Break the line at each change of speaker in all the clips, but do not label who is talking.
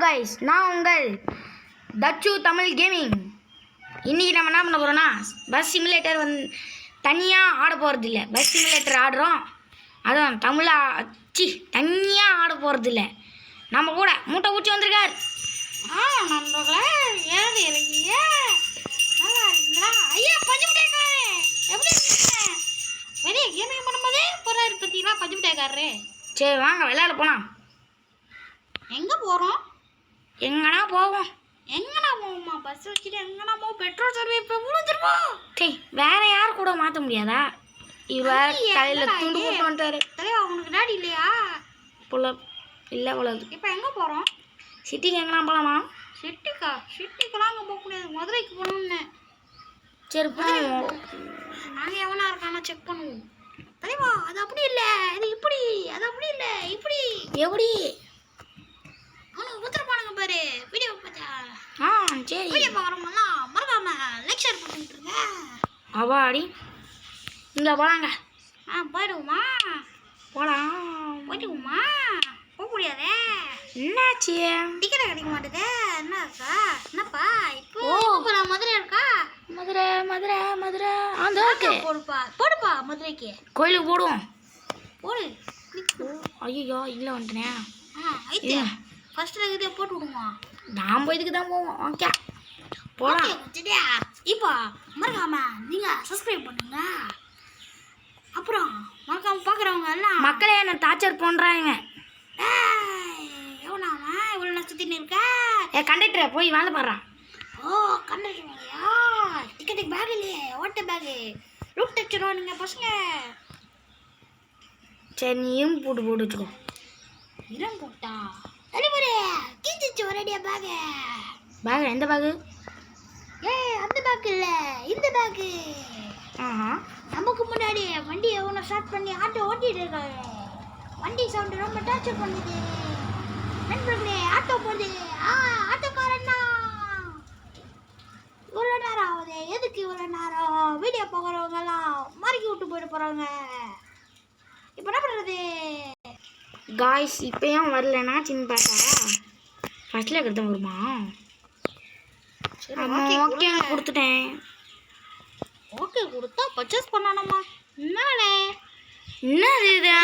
Guys, நான் உங்கள் தச்சு தமிழ் கேமிங். இன்றைக்கி நம்ம என்ன பண்ண போகிறோன்னா, பஸ் சிமுலேட்டர் தனியாக ஆட போகிறதில்ல. பஸ் சிமுலேட்டர் ஆடுறோம், அதுவும் தமிழாக தனியாக ஆட போகிறதில்ல. நம்ம கூட மூட்டை ஊற்றி வந்திருக்கார்.
நண்பர்களே, ஏது இருக்கீங்க? நல்லா இருக்கீங்களா? ஐயா பஞ்சு மிட்டாய்க்காரே, எப்படி இருக்கீங்க? வெளியே கேமிங் பண்ணும்போதே போகிறாரு பார்த்தீங்களா பஞ்சு மிட்டாய்க்காரரு.
சரி வாங்க விளையாட போகலாம்.
எங்கே போகிறோம்?
எங்கன்னா போவோம்.
எங்கண்ணா போவோம்மா? பஸ் வச்சுட்டு எங்கண்ணா போவோம்? பெட்ரோல் செலவு இப்போ விழுந்துருவோம்.
சரி வேற யார் கூட மாற்ற முடியாதா? இவர் தலையில் துண்டு போட்டு வந்துட்டாரு.
தலைவா அவனுக்கு டாடி இல்லையா?
போல இல்லை போலது.
இப்போ எங்கே போகிறோம்?
சிட்டிக்கு எங்கன்னா போகலாமா?
சிட்டிக்கெல்லாம் அங்கே போக முடியாது, மதுரைக்கு போகணும்னு.
சரி போவோம்.
நாங்கள் எவனா இருக்கானா செக் பண்ணுவோம். தலைவா அது அப்படி இல்லை, இது இப்படி, அது அப்படி இல்லை இப்படி.
எப்படி
அவனுக்கு ஊத்துறப்பானுங்க பாரு வீடியோ பார்த்தா.
சரி
வீடியோ பார்க்குறவங்கலாம் மறக்காம லைக் ஷேர் பண்ணிட்டுருங்க.
அவாடி இங்கே போகலாங்க.
போயிடுவோமா? போயிடுவோமா? போக முடியாதே.
என்னாச்சு?
டிக்கெட்டை கிடைக்க மாட்டேதே. என்னக்கா என்னப்பா இப்போ போகலாம்? மதுரை இருக்கா?
மதுரை அந்த ஓகே
போடுப்பா மதுரைக்கு
கோயிலுக்கு போடுவோம்.
போடு.
ஐயோ இல்லை வந்துட்டேனே.
ஐயா ஃபர்ஸ்ட்ல இதே போட்டு விடுமா?
நாம் இதுக்கு தான் போவோம். ஓகே போகலாம்.
இப்போ மறக்காம நீங்கள் சப்ஸ்கிரைப் பண்ணுங்க. அப்புறம் மறக்காம பார்க்குறவங்க எல்லாம்
மக்களே என்ன டார்ச்சர் பண்ணுறாங்க.
எவனாமா இவ்வளோ நான் சுற்றின்னு இருக்க?
கண்டக்டரை போய் வேலை பாடுறான்.
ஓ கண்டக்டர்லையா? டிக்கெட்டுக்கு பேக் இல்லையே, ஓட்ட பேகு ரூட் டச்சுரும் நீங்கள் பசங்க.
சரி நீயும் போட்டு வச்சுக்கோ.
இடம் போட்டா தலைவரே கீழ்ச்சி ஒரேடியா பேகு.
பேக் எந்த பேகு?
அந்த பேக் இல்லை, இந்த பேகு.
ஆஹா
நமக்கு முன்னாடி வண்டி எவனோ ஸ்டார்ட் பண்ணி ஆட்டோ ஓட்டிட்டு இருக்காங்க. வண்டி சவுண்டு ரொம்ப டார்ச்சர் பண்ணுது. நண்பர்களே ஆட்டோ போடுது. ஆட்டோக்காரண்ணா இவ்வளோ நேரம் ஆகுது. எதுக்கு இவ்வளோ நேரம்? வீடியோ பார்க்குறவங்கெல்லாம் மறுக்கி விட்டு போயிட்டு போகிறாங்க. இப்போ என்ன பண்ணுறது?
காய்ஸ் இப்போயும் வரலன்னா சின்ன பார்த்தா ஃபஸ்ட்டில் இருக்கிறது வருமா? ஓகே கொடுத்துட்டேன்.
ஓகே கொடுத்தா பர்ச்சேஸ் பண்ணணுமா? என்னடே
என்னது இது?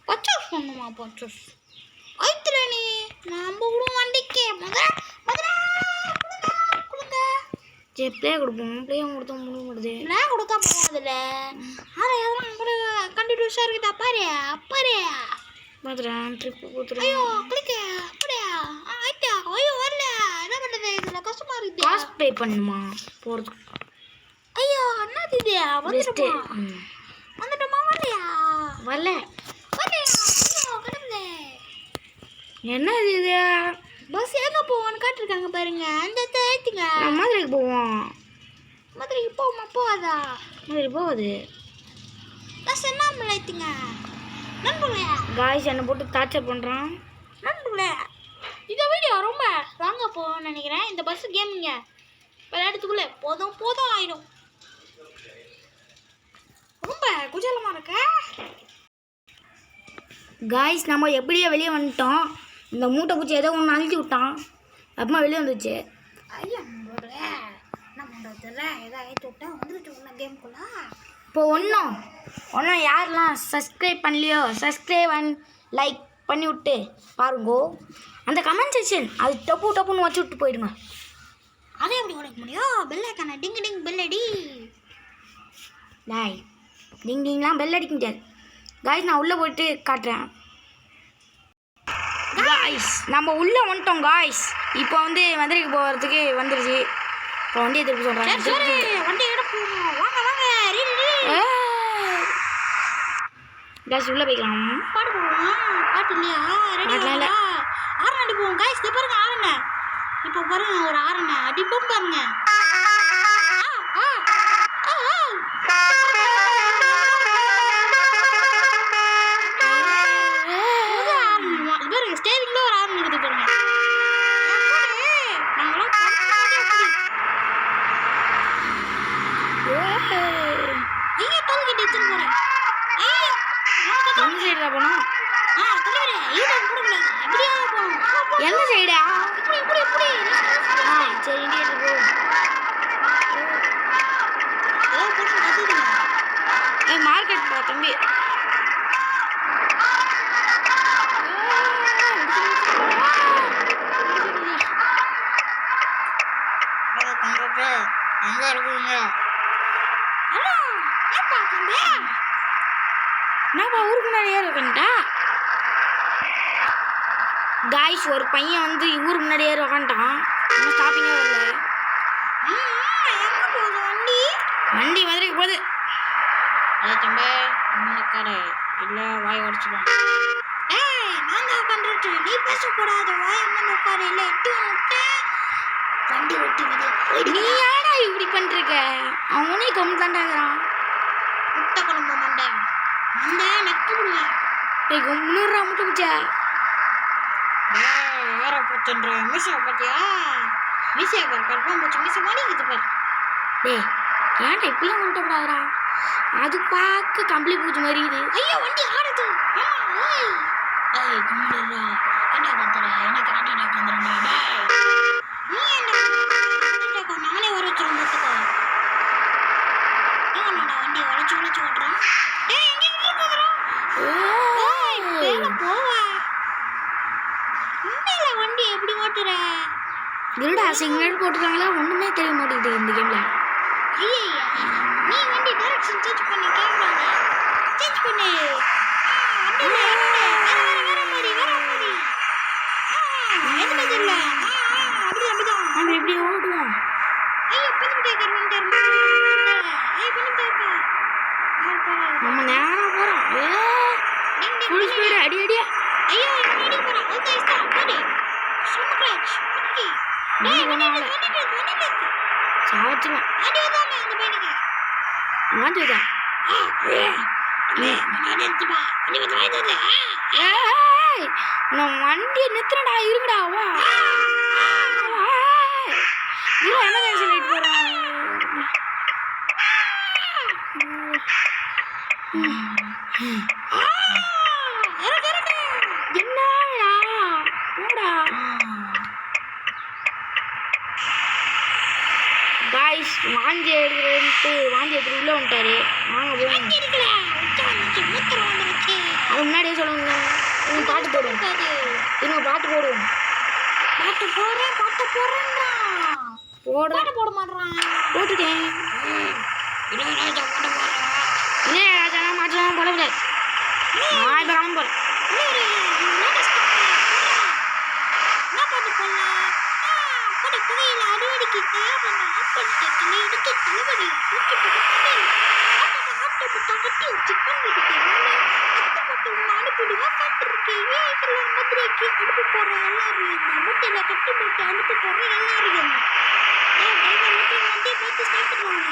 பர்ச்சேஸ் பண்ணுமா? பர்ச்சேஸ் ஆயித்துல நீ நம்ம விடுவோம் வண்டிக்கு. மதுரை கொடுங்க.
சரி ப்ளே கொடுப்போம். ப்ளேயும் கொடுத்தா முடியுது.
ப்ளே கொடுத்தா போகாதுல்ல. ஆனால் எதெல்லாம் கூட கண்டினியூஸாக இருக்குதா? பாரு
மதுரை ட்ரிப்பு கொடுத்துருவோம்.
ஐயோ கிளிக்க அப்படியா? ஆயிட்டா. ஐயோ வரல. என்ன பண்ணுறது? இதில் கஷ்டமாக இருக்குது.
காசு பே பண்ணுமா போகிறதுக்கு?
ஐயோ என்னது இது? வந்துட்டோமா? வரலையா? ஐயோ கடவுளே.
என்னது இது?
பஸ் எங்கே போவோன்னு காட்டிருக்காங்க பாருங்க. அந்த தேய்த்துங்க
நான் மதுரைக்கு போவோம்.
மதுரைக்கு போவோமா? போகாதா?
மதுரை போகுது.
பஸ் என்ன மிளைத்துங்க நண்பர்களே.
காய்ஸ் என்னை போட்டு டார்ச்சர் பண்ணுறான்.
நண்பர்களே இந்த வீடியோ ரொம்ப ராங்க போகணும்னு நினைக்கிறேன். இந்த பஸ் கேமிங்க விளையாடுறதுக்குள்ளே போதும் ஆயிடும். ரொம்ப குஜலமாக இருக்க.
காய்ஸ் நம்ம எப்படியோ வெளியே வந்துட்டோம். இந்த மூட்டை பூச்சி ஏதோ ஒன்று அழுத்தி விட்டான். அப்புறமா வெளியே வந்துச்சு.
ஐயா நண்பர்களே என்ன பண்ணுறதுல ஏதோ ஆயிட்டு விட்டேன். வந்துருச்சு ஒன்றா கேமுக்குள்ளே.
இப்போ ஒன்றும் யாரெல்லாம் சப்ஸ்கிரைப் பண்ணலையோ சப்ஸ்கிரைப் அண்ட் லைக் பண்ணி விட்டு பாருங்கோ. அந்த கமெண்ட் செக்ஷன் அது டப்புன்னு வச்சு விட்டு போயிடுங்க.
அதை எப்படி உடைக்க முடியும்? பெல்லைக்கான டிங் பெல் அடி.
டாய் டிங்லாம் பெல் அடிக்க முடியாது. காய்ஸ் நான் உள்ளே போயிட்டு காட்டுறேன். காய்ஸ் நம்ம உள்ளே வந்துட்டோம். காய்ஸ் இப்போ மதுரைக்கு போகிறதுக்கு வந்துருச்சு. இப்போ வண்டியை திருப்பி சொல்கிறேன்.
வண்டி எடுப்போம். வாங்க
காய்ஸ் உள்ளே போய்க்கலாம்.
பாட்டு போடுவோம். பாட்டு இல்லையா? ரெடி ஆரன் அடிப்போம். காய்ஸ் இதை பாருங்க ஆரண்ண. இப்போ பாருங்க ஒரு ஆரண்ண அடிப்போம் பாருங்க. ஸ்டேரிங்ல ஒரு ஆரன் இருக்குது பாருங்க. ஐயோ டோல்கேட் எடுத்துன்னு போறேன். ஐயோ
போனோம்.
தலைவரே யூ டர்ன் போடக்கூடாது. அப்படியே போகணும்.
எந்த சைடா
இப்படி இப்படி இப்படி
ஆ சரி இண்டிகேட்டர் போ
ஏதோ போட்டு கத்துதுங்க
ஏய் மார்க்கெட் பா தம்பி
கம்ப்யூட்டர் எங்க இருக்குங்க ஹலோ ஏப்பா தம்பி
என்னப்பா ஊருக்கு முன்னாடி உக்காந்துட்டா காய்ஸ் ஒரு பையன் வந்து ஊருக்கு முன்னாடி ஏறி உக்காந்துட்டான் இன்னும் ஸ்டாப்பிங்கே வரல
எங்க போகுது வண்டி
வண்டி மதுரைக்கு போகுது
தம்பி உட்காரு இல்லை வாய் உடச்சிடும் ஏய் நான் தான் உட்காந்துட்டு நீ பேசக்கூடாது வாய் அம்மன் உட்காரு இல்லை எட்டு விட்டேன் வண்டி ஒட்டி வெளியே
நீ யாரா இப்படி பண்ணிருக்க அவனே கம்மி தாண்டாகிறான்
முட்டை குழம்பு மண்டை மண்டை நக்கி விடுவேன்
டேய் முந்நூறுரூவா முட்டை பிடிச்சா
யாரை போச்சுன்ற மீசை பார்த்தியா மீசையா பாரு கல்பம் போச்சு மீசை மாடிக்குது பாரு
டேய் ஏன்டா இப்படிலாம் உருட்டப்படாதா அது பார்க்க கம்பளி பூச்சி மாதிரி இது
ஐயோ வண்டி ஆடுது ஆமா ஏய் ஏய் கும்பிடுறா என்ன கத்துற என்ன காட்டிட்டு உட்காந்துருந்தா நீ என்ன காட்டிட்டு நானே வர வச்சிருந்தேன் பார்த்துக்கோ ஏங்கண்ணா வண்டி உழைச்சி உழைச்சி ஓட்டுறான் ஏய் எங்கே போகிறோம் ஏய் மேலே போவா உண்மையில வண்டி எப்படி ஓட்டுற
இருடா சிக்னல் போட்டுருக்காங்களா ஒன்றுமே தெரிய மாட்டேங்குது இந்த கேமில்
ஐயா நீ வண்டி டைரக்ஷன் சேஞ்ச் பண்ணி கேமரால சேஞ்ச் பண்ணு அப்படியே வேற மாதிரி எதுல இல்ல அப்படிதான்
நம்ம எப்படி ஓடுவோம்
ஐயோ புதுக்கிட்டே கருவன்ட்டார் ஐயோ பண்ணிட்டாப்பா
நம்ம நேரம் போகிறோம் ஃபுல் ஸ்பீடு அடி அடியா
ஐயோ இவன் அடி போறான் அது ஐஸ்தா அடி சும்மா கிளாச் அடி டேய் வண்டி
சாவச்சிருவேன்
அடி வந்தாமே அந்த பையனுக்கு
மாட்டுதா நான் வண்டியை நிறுத்துறடா இருங்கடா வா இல்லை எமர்ஜென்சி லைட் போடுறேன் என்னடா போடா காய்ஸ் வாந்தி எடுத்துட்டு வாந்தி எடுத்துட்டு உள்ள வந்துட்டாரு வாங்க போவோம் அது முன்னாடியே சொல்லுங்க இவங்க பாட்டு போடுவோம் இவங்க பாட்டு போடுவோம்
பாட்டு போடுறேன்
போடுறேன்
போட மாட்டேறான்
போட்டுட்டேன்
இளையராஜா பாட்டு போடுறான்
இல்லை ராஜா மாற்றலாம் போட முடியாது நான் இப்போ கிளம்ப போகிறேன்
என்ன பாட்டு போடலாம் போட புகையில அறுவடைக்கு தயார் பண்ண ஆப்பல் டக்குன்னு எடுத்து தலைவலி தூக்கி போட்டு ஆட்டப்பட்ட கட்டி சிக்கன் வெடிக்கிறாங்க அத்தப்பட்டு உன்னை அனுப்பிடுவேன் காத்திருக்கேன் ஏன் மதுரைக்கு அனுப்பி போடுறேன் எல்லாரும் இந்த முட்டையில கட்டி போட்டு அனுப்பி போடுறேன் எல்லாரையும் டிரைவர் ஓட்டி வண்டி பார்த்து ஸ்டார்ட் பண்ணுவாங்க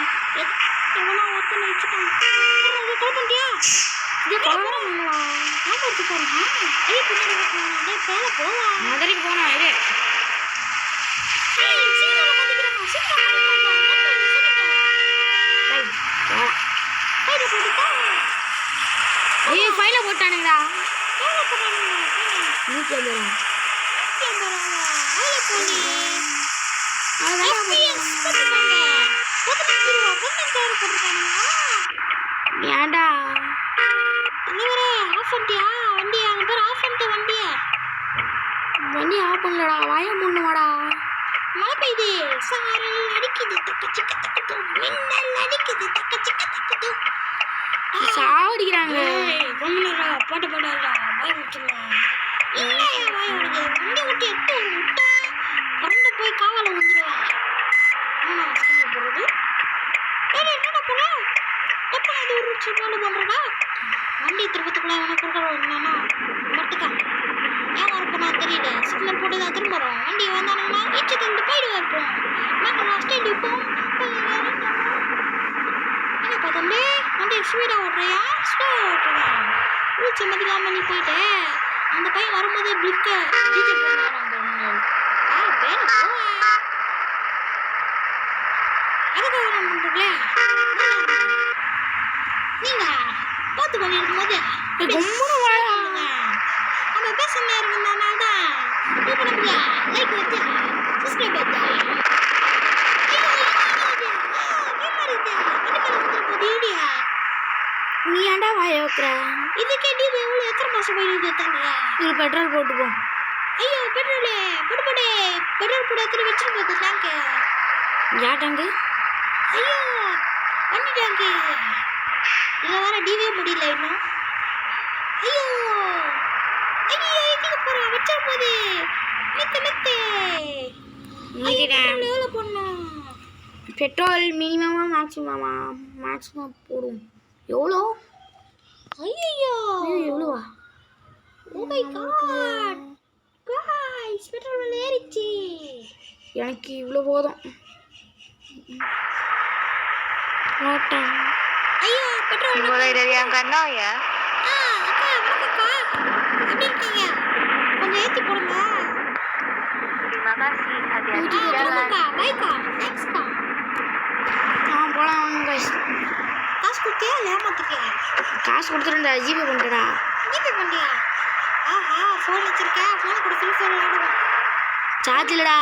எவனோ ஒருத்தனை வச்சுட்டான் அதை கால் பண்ணிட்டியா ஆமாம் போகிறான் ஐயோ பின்னாடி போகிறான் பேர போகலாம்
மதுரைக்கு போனோம் இது ஐயோ ஃபைல போட்டானுங்களா 150 ரூபா ஏன்டா வண்டி ஆஃப் பண்ணலடா வாய முன்னுமாடா
மழை பெய்யுது சாரல் அடிக்குது தக்க சிக்க தக்கத்து மின்னல் அடிக்குது தக்க சிக்க தக்கத்து
சாவடிக்கிறாங்க
பாட்டு பாடாதா வாய் விட்டுருவேன் வாய் விடுது வண்டி விட்டு எட்டு விட்டா கரண்டு போய் காவால வந்துடுவேன் போடுறது என்னடா போல எப்போ அது ஒரு சின்ன பண்ணுறதா வண்டி திருப்பத்துக்குள்ள அவனை கொடுக்குறோம் என்னன்னா மட்டுக்கா ஏன் வரப்போ நான் தெரியல சிக்னல் போட்டு தான் திரும்ப வரோம் வண்டி வந்தானுங்கன்னா எச்சு தந்து போயிடுவேன் இப்போ நாங்கள் லாஸ்ட் டைம் இப்போம் என்னப்பா தம்பி வண்டி ஸ்பீடாக ஓட்டுறியா ஸ்லோ ஓட்டுறியா ரூல்ஸ் மதிக்காம நீ போயிட்டு அந்த பையன் வரும்போதே பிளிக்க ஜிஜி போட்டு வரான் பேர போவா அதுக்காக நான் பண்ணுறீங்களே நீங்கள் பார்த்து பண்ணி இருக்கும்போது
கும்புற வாயா
நம்ம பேச நேரம் இருந்தனால தான் இப்போ நமக்கு லைக் வருதா சப்ஸ்கிரைப் வருதா
நீ ஏன்டா வாய வைக்கிற?
இதுக்கே நீ எவ்வளோ எத்தனை மாசம் போயிடுது தாண்டியா
இது பெட்ரோல் போட்டுப்போம்.
ஐயோ பெட்ரோலு போட்டு போட்டு பெட்ரோல் போட எத்தனை வச்சுட்டு போகுது டேங்கு
யாட்டாங்க?
ஐயோ வண்டி டேங்கு இதில் வேற டிவே முடியல இன்னும். ஐயோ ஐயோ இதுக்கு போகிறோம் வச்சா போகுது நித்து எவ்வளோ போடணும்?
பெட்ரோல் மினிமமா மேக்ஸிமமா? மேக்ஸிமம் போடும். எவ்வளோ?
ஐயோ
எவ்வளோவா?
Oh my god guys petrol விலை ஏறிச்சு.
எனக்கு இவ்வளோ போதும். ஓட்டம்.
ஐயோ petrol
Mulai dari angka 0 ya.
அக்கா வணக்கம்க்கா எப்படி இருக்கீங்க? கொஞ்சம் ஏற்றி போடுங்க.
Terima kasih. Hati-hati di jalan.
போடுங்கக்கா பைக்கா தேங்க்ஸ்க்கா.
போகலாம் கைஸ்.
காசு கொடுத்தியா இல்லை ஏமாத்திட்டியா?
காசு கொடுத்துருண்டா, ஜிபே பண்ணுறா.
ஜிபே பண்ணியா? ஆஹா ஃபோன் வச்சிருக்கேன், ஃபோனை கூட ஃப்ரீ ஃபயர் விளையாடுவேன்.
சார்ஜ் இல்லடா.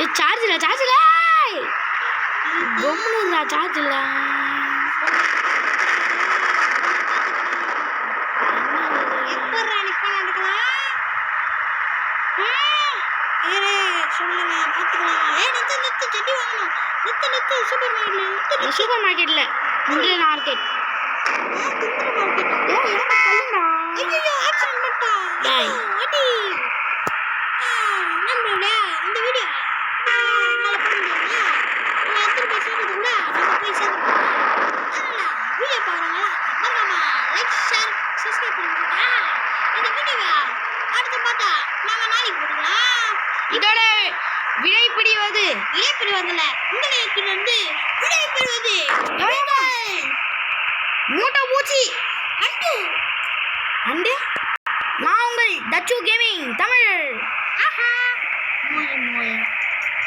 ஏ சார்ஜ் இல்லை, சார்ஜ் இல்லை. பொம்முடா சார்ஜ் இல்லை.
எப்பட்றா நீ ஃபோன் எடுக்கலாம்? ஏறு சொல்லுங்க பார்த்துக்கலாம். நித்து செடி வாங்கணும். நித்து சூப்பர் மார்க்கெட்ல
சூப்பர் மார்க்கெட்டில் முந்திரி மார்க்கெட்.
திந்திர மார்க்கெட்டா?
எனக்கு சொல்லுங்கடா.
ஐயோ ஆக்சிடென்ட் பண்ணிட்டா.
ஏய்.
அடி நம்மளோட இந்த வீடியோ மேலே போட முடியுமா? எத்தனை பேர் சேர்ந்தது கூட நம்ம போய் சேர்ந்துக்கலாம். அதனால் வீடியோ பார்க்குறவங்களா மறக்காம லைக் ஷேர் சப்ஸ்கிரைப் பண்ணிக்கோங்க. இந்த வீடியோவை அடுத்து பார்த்தா நாங்கள் நாளைக்கு போட்டுக்கலாம்.
இதோட விடைபிடிவது
இடைப்பெறுவதில்லை உங்களுக்கு வந்து விடைபெறுவது
மூட்டை பூச்சி
அண்டு
அண்டு. நான் உங்கள் தச்சு கேமிங் தமிழ்.
ஆஹா மோய